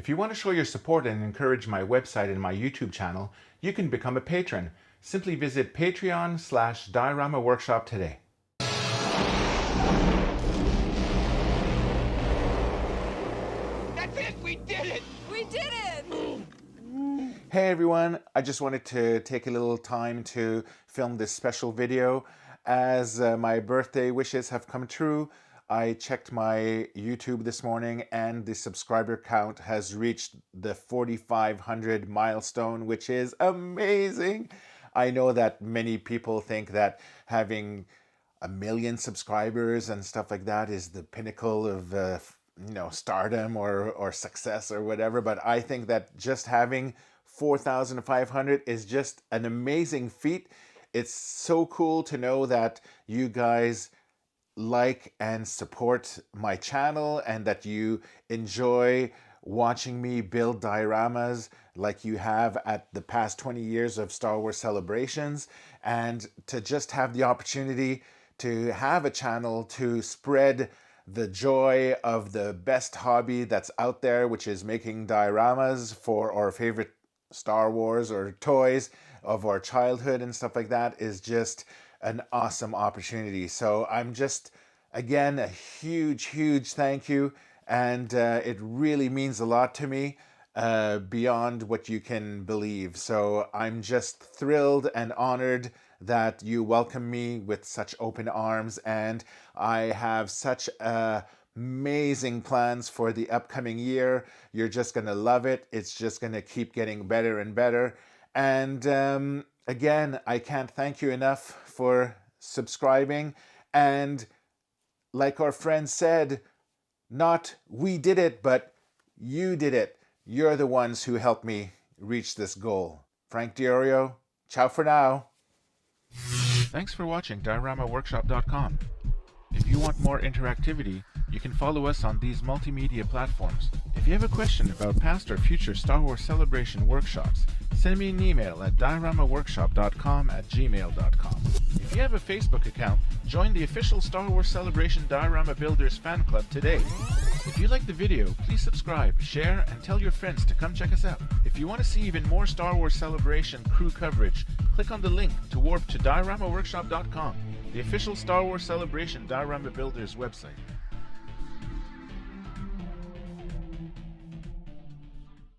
If you want to show your support and encourage my website and my YouTube channel, you can become a patron. Simply visit Patreon/Diorama Workshop today. That's it! We did it! We did it! Hey everyone, I just wanted to take a little time to film this special video. As my birthday wishes have come true, I checked my YouTube this morning and the subscriber count has reached the 4,500 milestone, which is amazing. I know that many people think that having 1 million subscribers and stuff like that is the pinnacle of stardom or success or whatever, but I think that just having 4,500 is just an amazing feat. It's so cool to know that you guys like and support my channel and that you enjoy watching me build dioramas like you have at the past 20 years of Star Wars celebrations, and to just have the opportunity to have a channel to spread the joy of the best hobby that's out there, which is making dioramas for our favorite Star Wars or toys of our childhood and stuff like that, is just an awesome opportunity. So I'm just, again, a huge thank you, and it really means a lot to me, beyond what you can believe. So I'm just thrilled and honored that you welcome me with such open arms, and I have such amazing plans for the upcoming year. You're just gonna love it. It's just gonna keep getting better and better. And again, I can't thank you enough for subscribing. And like our friend said, not we did it, but you did it. You're the ones who helped me reach this goal. Frank Diorio, ciao for now. Thanks for watching DioramaWorkshop.com. If you want more interactivity, you can follow us on these multimedia platforms. If you have a question about past or future Star Wars Celebration workshops, send me an email at dioramaworkshop.com@gmail.com. If you have a Facebook account, join the official Star Wars Celebration Diorama Builders fan club today. If you like the video, please subscribe, share, and tell your friends to come check us out. If you want to see even more Star Wars Celebration crew coverage, click on the link to warp to dioramaworkshop.com, the official Star Wars Celebration Diorama Builders website.